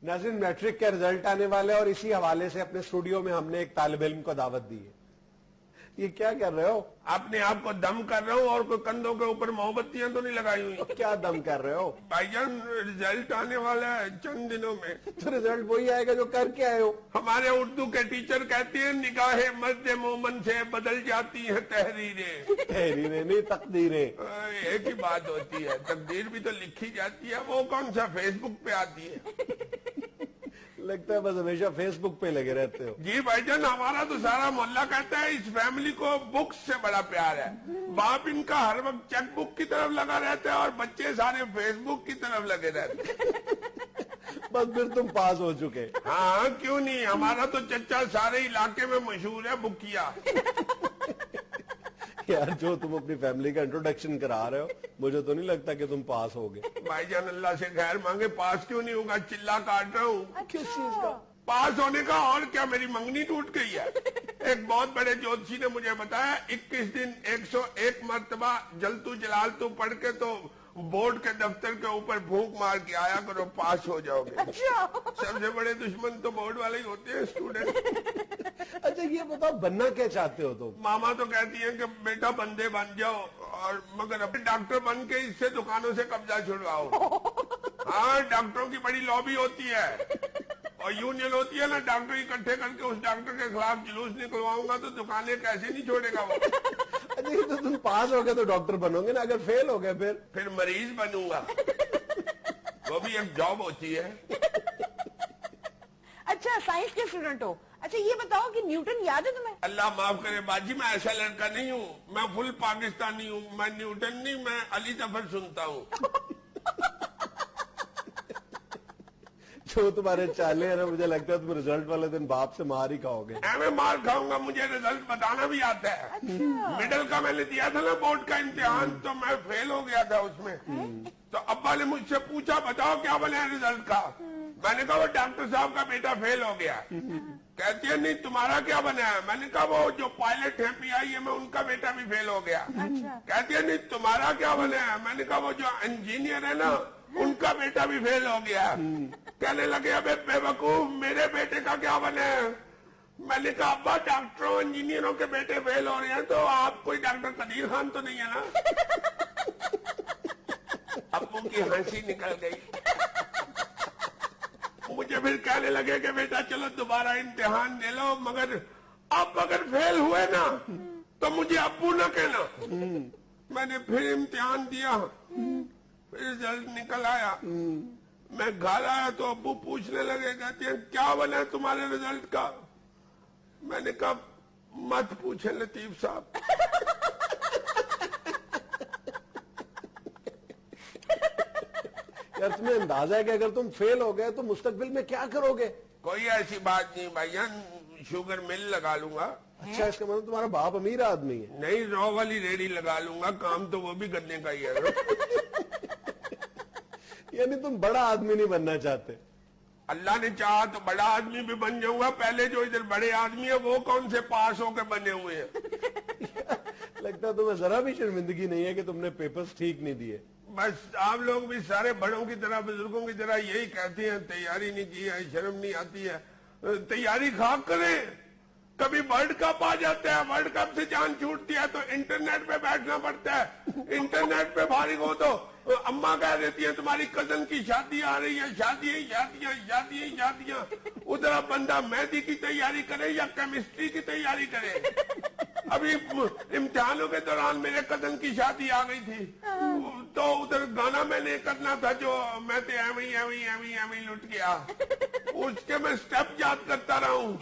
ناظرین میٹرک کے رزلٹ آنے والے اور اسی حوالے سے اپنے اسٹوڈیو میں ہم نے ایک طالب علم کو دعوت دی ہے. یہ کیا کر رہے ہو؟ اپنے آپ کو دم کر رہا ہوں اور کوئی کندھوں کے اوپر موم بتیاں تو نہیں لگائی ہوئی. کیا دم کر رہے ہو؟ بھائی جان رزلٹ آنے والا ہے چند دنوں میں. تو رزلٹ وہی آئے گا جو کر کے آئے ہو. ہمارے اردو کے ٹیچر کہتے ہیں نگاہ مرد مومن سے بدل جاتی ہیں تحریریں. تحریریں نہیں تقدیریں. ایک ہی بات ہوتی ہے, تقدیر بھی تو لکھی جاتی ہے, وہ کون سا فیس بک پہ آتی ہے. لگتا ہے بس ہمیشہ فیس بک پہ لگے رہتے ہو. جی بھائی جان ہمارا تو سارا محلہ کہتا ہے اس فیملی کو بکس سے بڑا پیار ہے. باپ ان کا ہر وقت چیک بک کی طرف لگا رہتا ہے اور بچے سارے فیس بک کی طرف لگے رہتے ہیں. بس پھر تم پاس ہو چکے. ہاں کیوں نہیں, ہمارا تو چچا سارے علاقے میں مشہور ہے بکیا. یار جو تم اپنی فیملی کا انٹروڈکشن کرا رہے ہو مجھے تو نہیں لگتا کہ تم پاس ہوگے. بھائی جان اللہ سے خیر مانگے, پاس کیوں نہیں ہوگا, چلا کاٹ رہا ہوں. کس چیز کا؟ پاس ہونے کا. اور کیا میری منگنی ٹوٹ گئی ہے. ایک بہت بڑے جوتشی نے مجھے بتایا 21 دن 101 مرتبہ جلتو جلالتو پڑھ کے تو بورڈ کے دفتر کے اوپر بھونک مار کے آیا کرو, پاس ہو جاؤ گے. سب سے بڑے دشمن تو بورڈ والے ہی ہوتے ہیں, اسٹوڈنٹ. اچھا یہ بتاؤ بننا کیا چاہتے ہو تم؟ ماما تو کہتی ہیں کہ بیٹا بندے بن جاؤ, اور مگر اپنے ڈاکٹر بن کے اس سے دکانوں سے قبضہ چھڑواؤ. ہاں ڈاکٹروں کی بڑی لابی ہوتی ہے اور یونین ہوتی ہے نا, ڈاکٹر اکٹھے کر کے اس ڈاکٹر کے خلاف جلوس نکلواؤں گا تو دکانیں کیسے نہیں چھوڑے گا وہ. اچھا یہ تو تم پاس ہو گئے تو ڈاکٹر بنو گے نا, اگر فیل ہو گئے پھر مریض بنوں گا. وہ بھی ایک جاب ہوتی ہے. اچھا سائنس کے اسٹوڈنٹ ہو. اچھا یہ بتاؤ کہ نیوٹن یاد ہے تمہیں؟ اللہ معاف کرے باجی, میں ایسا لڑکا نہیں ہوں, میں فل پاکستانی ہوں. میں نیوٹن نہیں, میں علی ظفر سنتا ہوں. جو تمہارے چالے ہیں نا مجھے لگتا ہے تم رزلٹ والے دن باپ سے مار ہی کھاؤ گے. میں مار کھاؤں گا, مجھے رزلٹ بتانا بھی آتا ہے. مڈل کا میں نے دیا تھا نا بورڈ کا امتحان, تو میں فیل ہو گیا تھا اس میں. تو ابا نے مجھ سے پوچھا بتاؤ کیا بنا رزلٹ کا. میں نے کہا وہ ڈاکٹر صاحب کا بیٹا فیل ہو گیا. کہتی ہے نہیں تمہارا کیا بنا ہے. میں نے کہا وہ جو پائلٹ ہے PIA میں ان کا بیٹا بھی فیل ہو گیا. کہتی ہے نہیں تمہارا کیا بنا ہے. میں نے کہا وہ جو انجینئر ہے نا ان کا بیٹا بھی فیل ہو گیا. کہنے لگے ابے بے وقوف میرے بیٹے کا کیا بنا ہے. میں نے کہا ابا ڈاکٹروں انجینئروں کے بیٹے فیل ہو رہے ہیں تو آپ کوئی ڈاکٹر قدیر خان تو نہیں ہے نا. ابو کی ہنسی نکل گئی. مجھے پھر کہنے لگے کہ بیٹا چلو دوبارہ امتحان دے لو, مگر اب اگر فیل ہوئے نا تو مجھے ابو نہ کہنا. میں نے پھر امتحان دیا, پھر رزلٹ نکل آیا. میں گھر آیا تو ابو پوچھنے لگے, کہتے ہیں کیا بنا ہے تمہارے رزلٹ کا. میں نے کہا مت پوچھیں لطیف صاحب. یار تمہیں اندازہ ہے کہ اگر تم فیل ہو گئے تو مستقبل میں کیا کرو گے؟ کوئی ایسی بات نہیں بھائی جان, شوگر مل لگا لوں گا. اچھا اس کا مطلب تمہارا باپ امیر آدمی ہے؟ نہیں, رو والی ریڑھی لگا لوں گا, کام تو وہ بھی گنے کا ہی ہے. یعنی تم بڑا آدمی نہیں بننا چاہتے؟ اللہ نے چاہا تو بڑا آدمی بھی بن جاؤں گا. پہلے جو ادھر بڑے آدمی ہیں وہ کون سے پاس ہو کے بنے ہوئے ہیں. لگتا ہے تمہیں ذرا بھی شرمندگی نہیں ہے کہ تم نے پیپرز ٹھیک نہیں دیے. بس آپ لوگ بھی سارے بڑوں کی طرح بزرگوں کی طرح یہی کہتے ہیں تیاری نہیں کی ہے, شرم نہیں آتی ہے. تیاری خاک کریں. کبھی ورلڈ کپ آ جاتا ہے, ورلڈ کپ سے جان چھوٹتی ہے تو انٹرنیٹ پہ بیٹھنا پڑتا ہے. انٹرنیٹ پہ فارغ ہو تو اماں کہہ دیتی ہیں تمہاری کزن کی شادی آ رہی ہے, شادیاں. ادھر اب بندہ مہندی کی تیاری کرے یا کیمسٹری کی تیاری کرے. ابھی امتحانوں کے دوران میرے کزن کی شادی آ گئی تھی, تو ادھر گانا میں نے کرنا تھا جو میں تے ایویں لٹ گیا. اس کے میں سٹیپ یاد کرتا رہا ہوں.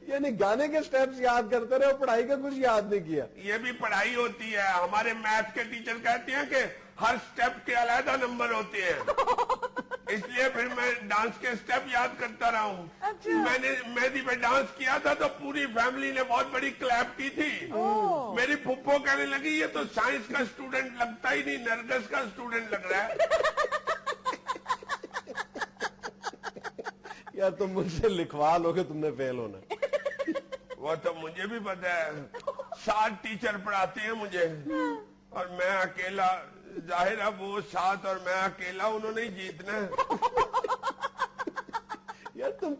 یعنی گانے کے سٹیپس یاد کرتے رہے, پڑھائی کا کچھ یاد نہیں کیا. یہ بھی پڑھائی ہوتی ہے. ہمارے میتھ کے ٹیچر کہتے ہیں کہ ہر سٹیپ کے علیحدہ نمبر ہوتے ہیں, اس لیے پھر میں ڈانس کے سٹیپ یاد کرتا رہا ہوں. میں نے مہندی پہ ڈانس کیا تھا تو پوری فیملی نے بہت بڑی کلیپ کی تھی. میری پھپھو کہنے لگی یہ تو سائنس کا اسٹوڈنٹ لگتا ہی نہیں, نرگس کا اسٹوڈنٹ لگ رہا ہے. یار تم مجھ سے لکھوا لو کہ تم نے فیل ہونا. وہ تو مجھے بھی پتا ہے, 7 ٹیچر پڑھاتے ہیں مجھے اور میں اکیلا. ظاہر ہے وہ 7 اور میں اکیلا, انہوں نے جیتنا ہے.